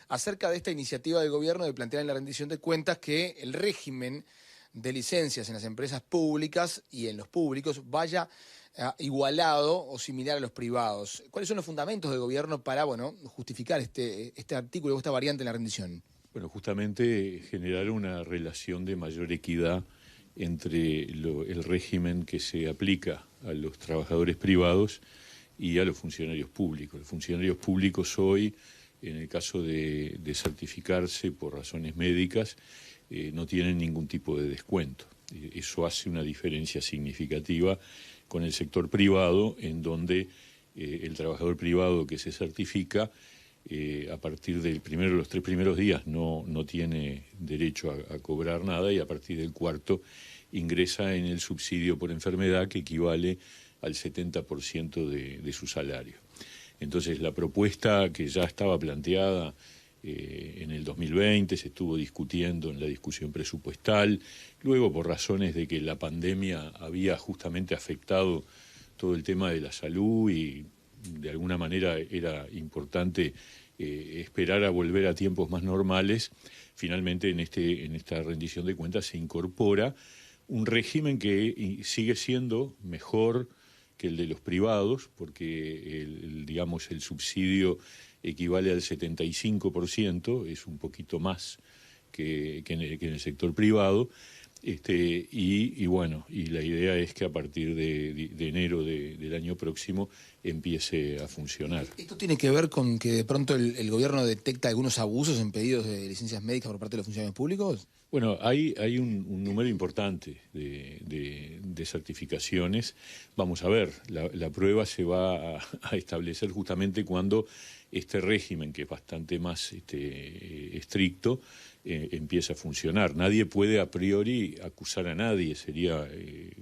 acerca de esta iniciativa del gobierno de plantear en la rendición de cuentas que el régimen de licencias en las empresas públicas y en los públicos vaya igualado o similar a los privados. ¿Cuáles son los fundamentos del gobierno para, justificar este artículo o esta variante en la rendición? Bueno, justamente generar una relación de mayor equidad entre el régimen que se aplica a los trabajadores privados y a los funcionarios públicos. Los funcionarios públicos hoy, en el caso de certificarse por razones médicas, no tienen ningún tipo de descuento. Eso hace una diferencia significativa con el sector privado, en donde el trabajador privado que se certifica a partir de los 3 primeros días no tiene derecho a cobrar nada, y a partir del 4º ingresa en el subsidio por enfermedad, que equivale al 70% de su salario. Entonces, la propuesta que ya estaba planteada en el 2020, se estuvo discutiendo en la discusión presupuestal, luego por razones de que la pandemia había justamente afectado todo el tema de la salud y de alguna manera era importante esperar a volver a tiempos más normales. Finalmente en esta rendición de cuentas se incorpora un régimen que sigue siendo mejor que el de los privados, porque el subsidio equivale al 75%, es un poquito más que en el sector privado. Y la idea es que a partir de enero del año próximo empiece a funcionar. ¿Esto tiene que ver con que de pronto el gobierno detecta algunos abusos en pedidos de licencias médicas por parte de los funcionarios públicos? Bueno, hay un número importante de certificaciones. Vamos a ver, la prueba se va a establecer justamente cuando este régimen, que es bastante más estricto, empieza a funcionar. Nadie puede a priori acusar a nadie, sería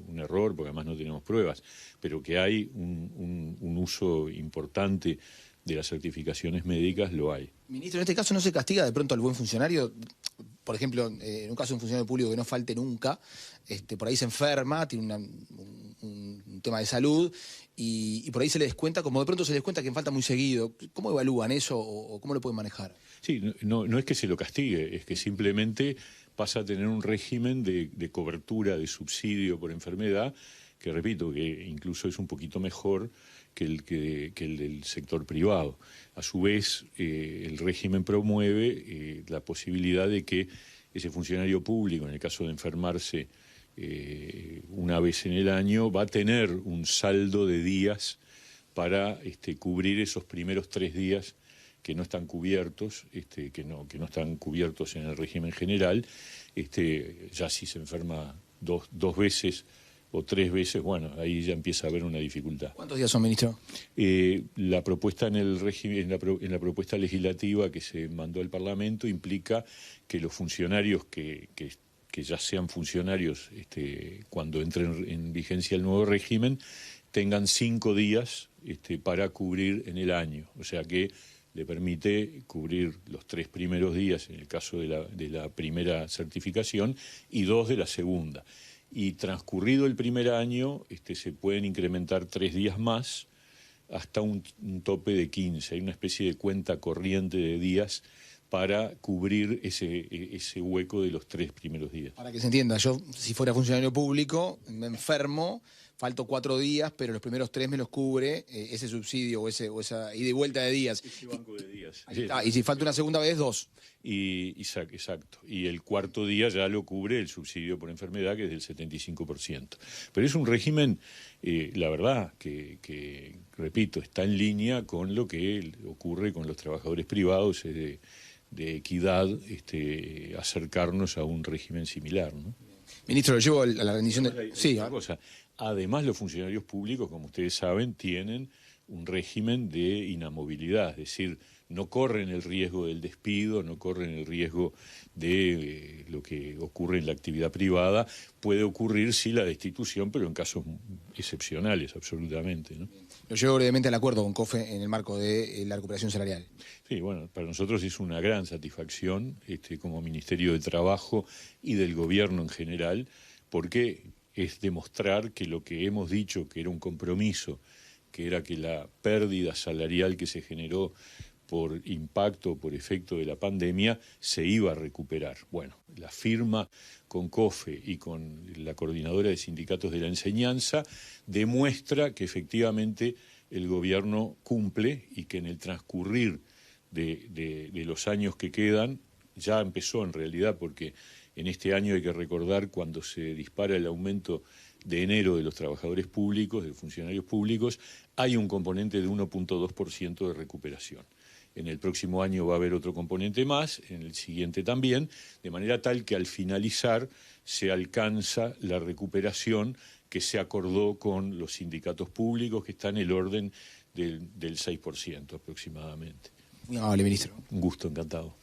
un error, porque además no tenemos pruebas, pero que hay un uso importante de las certificaciones médicas, lo hay. Ministro, en este caso no se castiga de pronto al buen funcionario. Por ejemplo, en un caso de un funcionario público que no falte nunca, por ahí se enferma, tiene un tema de salud y por ahí se le descuenta, como de pronto se le descuenta que falta muy seguido. ¿Cómo evalúan eso o cómo lo pueden manejar? Sí, no es que se lo castigue, es que simplemente pasa a tener un régimen de cobertura, de subsidio por enfermedad, que repito, que incluso es un poquito mejor que el del sector privado. A su vez, el régimen promueve la posibilidad de que ese funcionario público, en el caso de enfermarse una vez en el año, va a tener un saldo de días para cubrir esos primeros 3 días que no están cubiertos, que no están cubiertos en el régimen general. Ya si se enferma dos veces o 3 veces, bueno, ahí ya empieza a haber una dificultad. ¿Cuántos días son, ministro? La propuesta en la propuesta legislativa que se mandó al Parlamento implica que los funcionarios que ya sean funcionarios cuando entren en vigencia el nuevo régimen tengan 5 días para cubrir en el año, o sea que le permite cubrir los 3 primeros días en el caso de la primera certificación y 2 de la segunda. Y transcurrido el primer año se pueden incrementar 3 días más hasta un tope de 15. Hay una especie de cuenta corriente de días para cubrir ese hueco de los 3 primeros días. Para que se entienda, yo si fuera funcionario público, me enfermo, falto 4 días, pero los primeros 3 me los cubre ese subsidio o esa ida y vuelta de días. Ese banco de días. Y si falta una segunda vez, 2. Exacto. Y el 4º día ya lo cubre el subsidio por enfermedad, que es del 75%. Pero es un régimen, la verdad, que repito, está en línea con lo que ocurre con los trabajadores privados, de equidad, acercarnos a un régimen similar, ¿no? Ministro, lo llevo a la rendición de... Sí, una cosa. Además, los funcionarios públicos, como ustedes saben, tienen un régimen de inamovilidad, es decir, no corren el riesgo del despido, no corren el riesgo de lo que ocurre en la actividad privada. Puede ocurrir, sí, la destitución, pero en casos excepcionales, absolutamente, ¿no? Lo llevo brevemente al acuerdo con COFE en el marco de la recuperación salarial. Sí, bueno, para nosotros es una gran satisfacción como Ministerio de Trabajo y del Gobierno en general, porque es demostrar que lo que hemos dicho que era un compromiso, que era que la pérdida salarial que se generó por impacto, por efecto de la pandemia, se iba a recuperar. Bueno, la firma con COFE y con la Coordinadora de Sindicatos de la Enseñanza demuestra que efectivamente el gobierno cumple y que en el transcurrir de los años que quedan, ya empezó en realidad, porque en este año hay que recordar cuando se dispara el aumento de enero de los trabajadores públicos, de funcionarios públicos, hay un componente de 1.2% de recuperación. En el próximo año va a haber otro componente más, en el siguiente también, de manera tal que al finalizar se alcanza la recuperación que se acordó con los sindicatos públicos, que está en el orden del 6% aproximadamente. Muy amable, ministro. Un gusto, encantado.